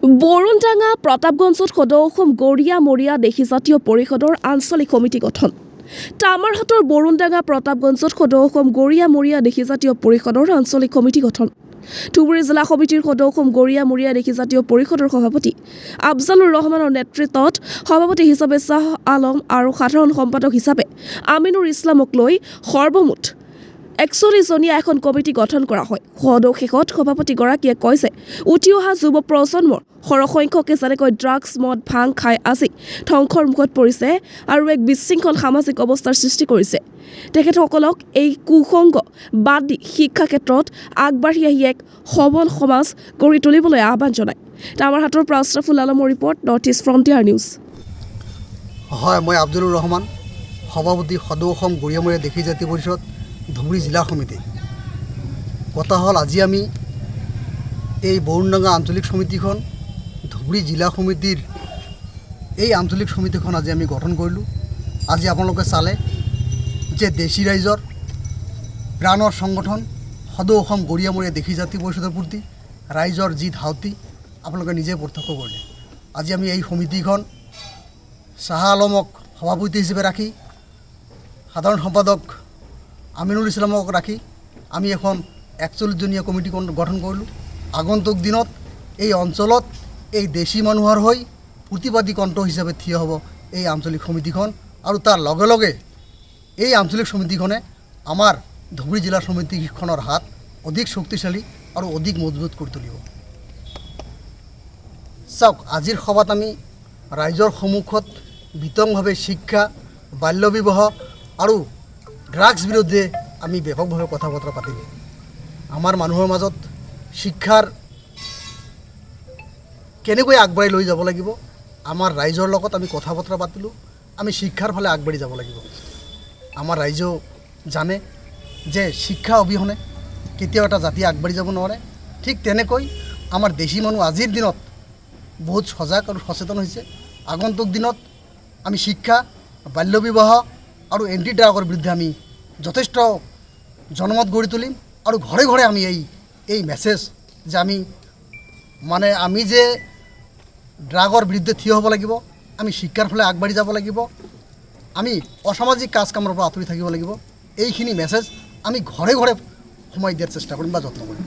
বৰুণডাঙ্গা প্ৰতাপগঞ্জত সদৌ অসম গৰীয়া মৰীয়া দেশীজাতীয় পৰিষদৰ আঞ্চলিক সমিতি গঠন। তামাৰহাটৰ বৰুণডাঙ্গা প্ৰতাপগঞ্জত সদৌ অসম গৰীয়া মৰীয়া দেশীজাতীয় পৰিষদৰ আঞ্চলিক সমিতি গঠন। ধুবুৰী জিলা সমিতিৰ সদৌ অসম গৰীয়া মৰীয়া দেশীজাতীয় পৰিষদৰ সভাপতি আফজালুৰ ৰহমানৰ নেতৃত্বত সভাপতি হিচাপে শ্বাহ আলম আৰু সাধাৰণ সম্পাদক হিচাপে আমিনুৰ ইছলামক লৈ সৰ্বমুঠ ৪১ জনীয়া এখন কমিটি গঠন কৰা হয়। সদৌ শেষত সভাপতিগৰাকীয়ে কয় যে উঠি অহা যুৱ প্ৰজন্মৰ সৰহসংখ্যকে যেনেকৈ ড্ৰাগছ মদ ভাং খাই আজি ধ্বংসৰ মুখত পৰিছে আৰু এক বিশৃংখল সামাজিক অৱস্থাৰ সৃষ্টি কৰিছে। তেখেতসকলক এই কুসংগ বাদ দি শিক্ষা ক্ষেত্ৰত আগবাঢ়ি আহি এক সবল সমাজ গঢ়ি তুলিবলৈ আহ্বান জনায়। তামাৰহাটৰ পৰা আশ্ৰাফুল আলমৰ report, north east frontier news. হয়, মই আফজালুৰ ৰহমান, সভাপতি সদৌ অসম গৰীয়া মৰীয়া দেশীজাতীয় পৰিষদ ধুবুৰী জিলা সমিতি। কথা হ'ল, আজি আমি এই বৰুণডাঙ্গা আঞ্চলিক সমিতিখন ধুবুৰী জিলা সমিতিৰ এই আঞ্চলিক সমিতিখন আজি আমি গঠন কৰিলোঁ। আজি আপোনালোকে চালে যে দেশী ৰাইজৰ প্ৰাণৰ সংগঠন সদৌ অসম গৰীয়া মৰীয়া দেশীজাতীয় পৰিষদৰ প্ৰতি ৰাইজৰ যি ধাউতি আপোনালোকে নিজে প্ৰত্যক্ষ কৰিলে। আজি আমি এই সমিতিখন শ্বাহ আলমক সভাপতি হিচাপে ৰাখি সাধাৰণ সম্পাদক আমিনুল ইছলামক ৰাখি আমি এখন ৪১ জনীয়া কমিটি গঠন কৰিলোঁ। আগন্তুক দিনত এই অঞ্চলত এই দেশী মানুহৰ হৈ প্ৰতিবাদী কণ্ঠ হিচাপে থিয় হ'ব এই আঞ্চলিক সমিতিখন, আৰু তাৰ লগে লগে এই আঞ্চলিক সমিতিখনে আমাৰ ধুবুৰী জিলা সমিতিখনৰ হাত অধিক শক্তিশালী আৰু অধিক মজবুত কৰি তুলিব। চাওক, আজিৰ সভাত আমি ৰাইজৰ সন্মুখত বিতংভাৱে শিক্ষা, বাল্য বিবাহ আৰু ড্ৰাগছ বিৰুদ্ধে আমি ব্যাপকভাৱে কথা বতৰা পাতিলোঁ। আমাৰ মানুহৰ মাজত শিক্ষাৰ কেনেকৈ আগবাঢ়ি লৈ যাব লাগিব, আমাৰ ৰাইজৰ লগত আমি কথা বতৰা পাতিলোঁ। আমি শিক্ষাৰ ফালে আগবাঢ়ি যাব লাগিব। আমাৰ ৰাইজেও জানে যে শিক্ষা অবিহনে কেতিয়াও এটা জাতি আগবাঢ়ি যাব নোৱাৰে। ঠিক তেনেকৈ আমাৰ দেশী মানুহ আজিৰ দিনত বহুত সজাগ আৰু সচেতন হৈছে। আগন্তুক দিনত আমি শিক্ষা, বাল্য বিবাহ আৰু এণ্টি ড্ৰাগৰ বিৰুদ্ধে আমি যথেষ্ট জনমত গঢ়ি তুলিম, আৰু ঘৰে ঘৰে আমি এই মেছেজ যে আমি যে ড্ৰাগৰ বিৰুদ্ধে থিয় হ'ব লাগিব, আমি শিক্ষাৰ ফালে আগবাঢ়ি যাব লাগিব, আমি অসামাজিক কাজ কামৰ পৰা আঁতৰি থাকিব লাগিব, এইখিনি মেছেজ আমি ঘৰে ঘৰে সোমাই দিয়াৰ চেষ্টা কৰিম বা যত্ন কৰিম।